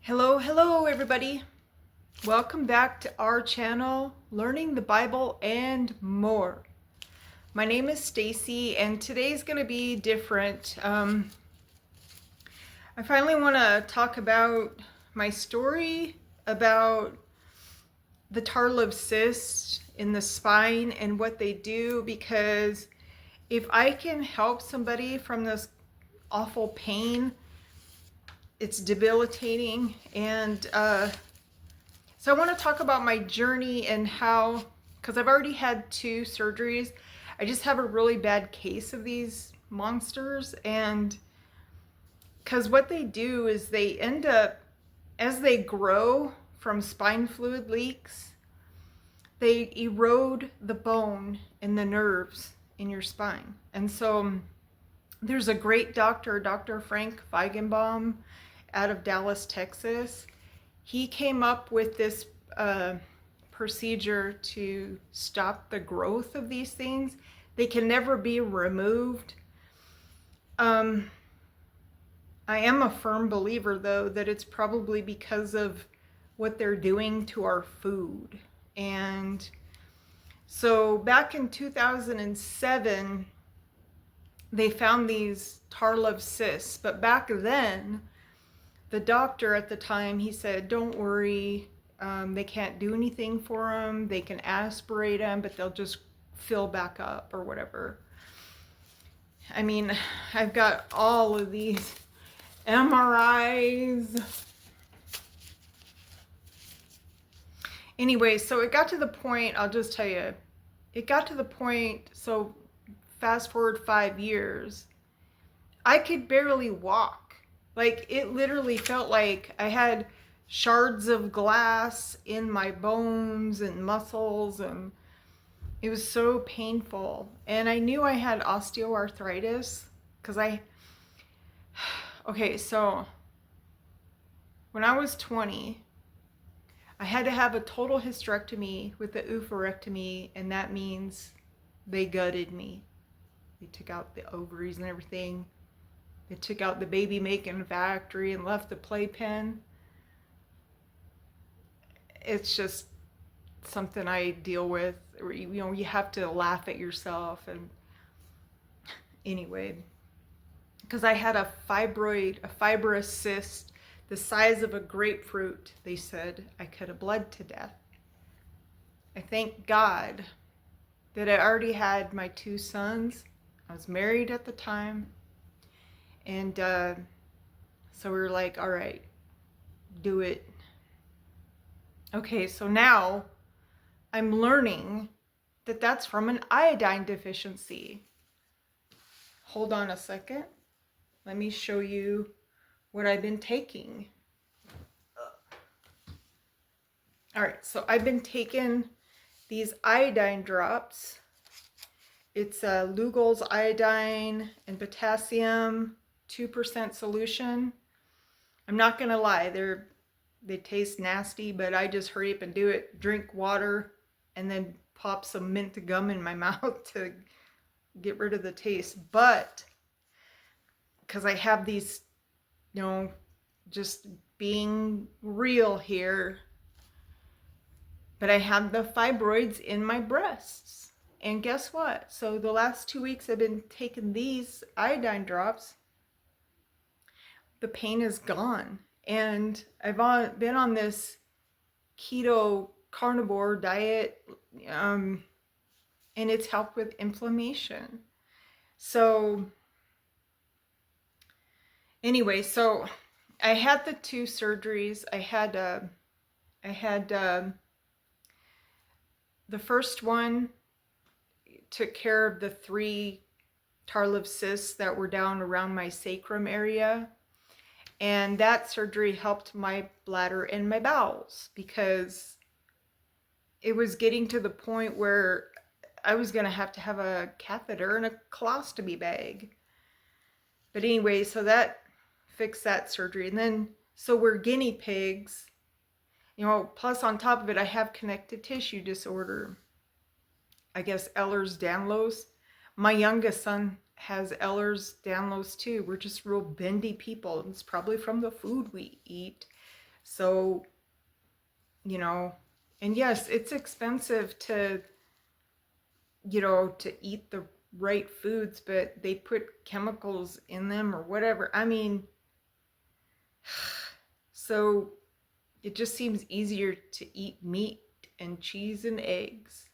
Hello everybody. Welcome back to our channel, Learning the Bible and More. My name is Stacy and today's going to be different. I finally want to talk about my story about the Tarlov cysts in the spine and what they do, because if I can help somebody from this awful pain, it's debilitating. And so I want to talk about my journey and how, because I've already had 2 surgeries, I just have a really bad case of these monsters. And because what they do is they end up, as they grow from spine fluid leaks, they erode the bone and the nerves in your spine. And so there's a great doctor, Dr. Frank Feigenbaum, out of Dallas, Texas. He came up with this procedure to stop the growth of these things. They can never be removed. I am a firm believer, though, that it's probably because of what they're doing to our food. And so back in 2007, they found these Tarlov cysts. But back then, the doctor at the time, he said, don't worry, they can't do anything for them. They can aspirate them, but they'll just fill back up or whatever. I mean, I've got all of these MRIs. Anyway, so it got to the point, I'll just tell you, it got to the point, so fast forward 5 years, I could barely walk. Like, it literally felt like I had shards of glass in my bones and muscles, and it was so painful. And I knew I had osteoarthritis because okay, so when I was 20, I had to have a total hysterectomy with the oophorectomy, and that means they gutted me. They took out the ovaries and everything. They took out the baby making factory and left the playpen. It's just something I deal with. You have to laugh at yourself. And anyway, because I had a fibrous cyst the size of a grapefruit, they said I could have bled to death. I thank God that I already had my 2 sons. I was married at the time. And so we were like, all right, do it. Okay, so now I'm learning that that's from an iodine deficiency. Hold on a second. Let me show you what I've been taking. All right, so I've been taking these iodine drops. It's Lugol's iodine and potassium, 2% solution. I'm not gonna lie, they taste nasty, but I just hurry up and do it. Drink water and then pop some mint gum in my mouth to get rid of the taste. But because I have these, just being real here, but I have the fibroids in my breasts. And guess what? So the last 2 weeks I've been taking these iodine drops. The pain is gone. And I've been on this keto carnivore diet, and it's helped with inflammation. So anyway, so I had the 2 surgeries. I had the first one took care of the 3 Tarlov cysts that were down around my sacrum area. And that surgery helped my bladder and my bowels, because it was getting to the point where I was going to have a catheter and a colostomy bag. But anyway, so that fixed that surgery. And then, so we're guinea pigs, plus on top of it, I have connective tissue disorder. I guess Ehlers-Danlos. My youngest son has Ehlers-Danlos too. We're just real bendy people. It's probably from the food we eat. So, and yes, it's expensive to, to eat the right foods, but they put chemicals in them or whatever. I mean, so it just seems easier to eat meat and cheese and eggs,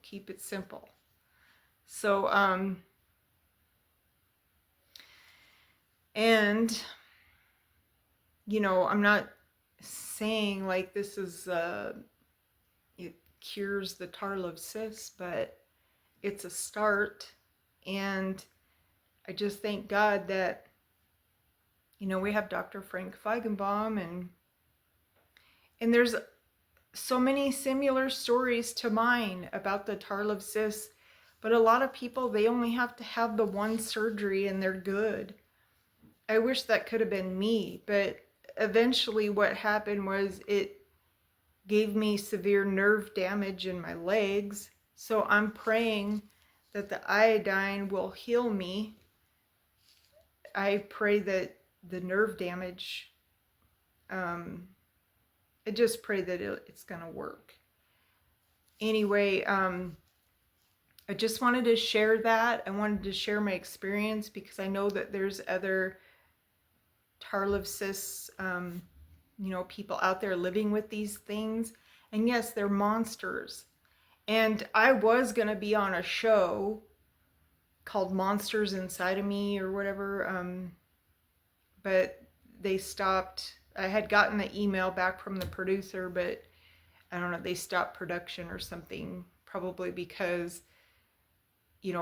keep it simple. So, and, I'm not saying like this is, it cures the Tarlov cysts, but it's a start. And I just thank God that, we have Dr. Frank Feigenbaum, and there's so many similar stories to mine about the Tarlov cysts, but a lot of people, they only have to have the one surgery and they're good. I wish that could have been me, but eventually what happened was it gave me severe nerve damage in my legs. So I'm praying that the iodine will heal me. I pray that the nerve damage, I just pray that it's going to work. Anyway, I just wanted to share that. I wanted to share my experience because I know that there's other Tarlov cysts, people out there living with these things. And yes, they're monsters. And I was going to be on a show called Monsters Inside of Me or whatever, but they stopped. I had gotten an email back from the producer, but I don't know, they stopped production or something, probably because,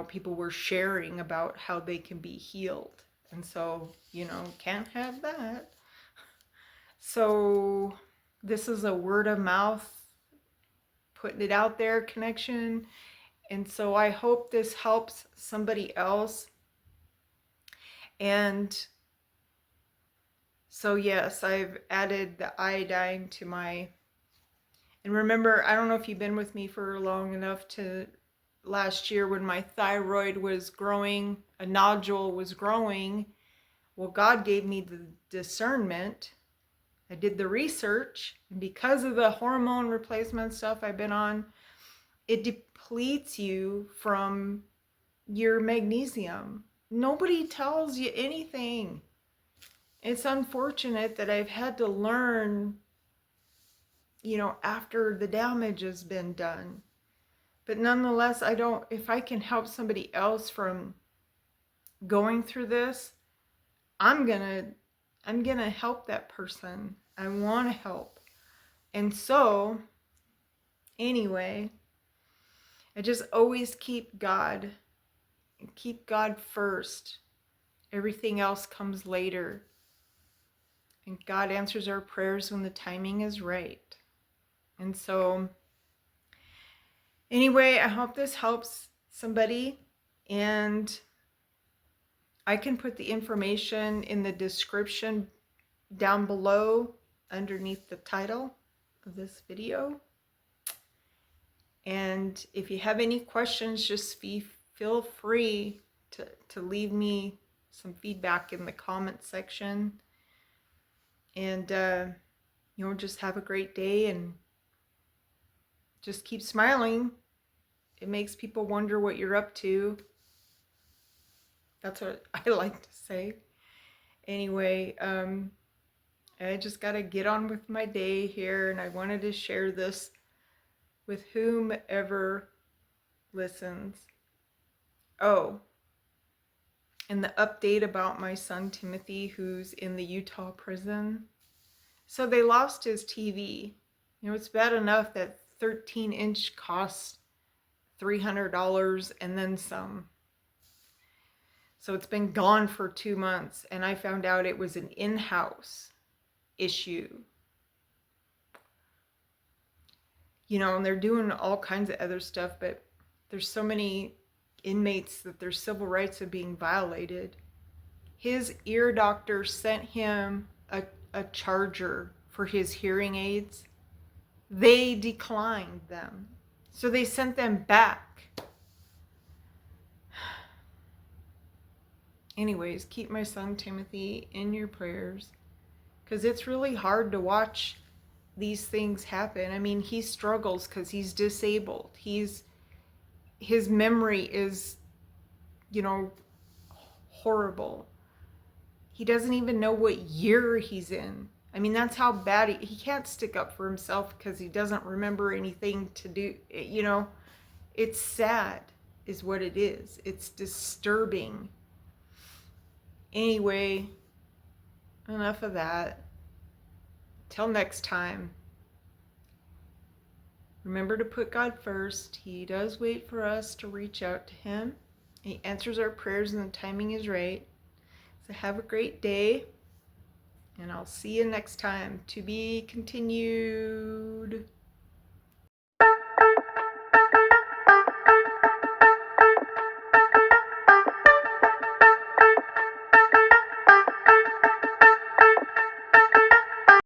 people were sharing about how they can be healed. And so, can't have that. So this is a word of mouth, putting it out there connection. And so I hope this helps somebody else. And so yes, I've added the iodine to my, and remember, I don't know if you've been with me for long enough to last year when my thyroid was growing, a nodule was growing. Well, God gave me the discernment. I did the research, and because of the hormone replacement stuff I've been on, it depletes you from your magnesium. Nobody tells you anything. It's unfortunate that I've had to learn, after the damage has been done. But nonetheless, if I can help somebody else from going through this, I'm gonna help that person. I want to help. And so, anyway, I just always keep God first. Everything else comes later. And God answers our prayers when the timing is right. And so, anyway, I hope this helps somebody. And I can put the information in the description down below underneath the title of this video. And if you have any questions, just feel free to leave me some feedback in the comment section. And, just have a great day and just keep smiling. It makes people wonder what you're up to. That's what I like to say. Anyway, I just got to get on with my day here, and I wanted to share this with whomever listens. Oh, and the update about my son Timothy, who's in the Utah prison. So they lost his TV. It's bad enough that 13-inch costs $300 and then some. So it's been gone for 2 months, and I found out it was an in-house issue. And they're doing all kinds of other stuff, but there's so many inmates that their civil rights are being violated. His ear doctor sent him a charger for his hearing aids. They declined them. So they sent them back. Anyways, keep my son Timothy in your prayers. because it's really hard to watch these things happen. I mean, he struggles because he's disabled. His memory is, you know, horrible. He doesn't even know what year he's in. I mean, that's how bad he can't stick up for himself because he doesn't remember anything to do. You know, it's sad is what it is. It's disturbing. Anyway, enough of that. Till next time. Remember to put God first. He does wait for us to reach out to him. He answers our prayers and the timing is right. So have a great day. And I'll see you next time. To be continued.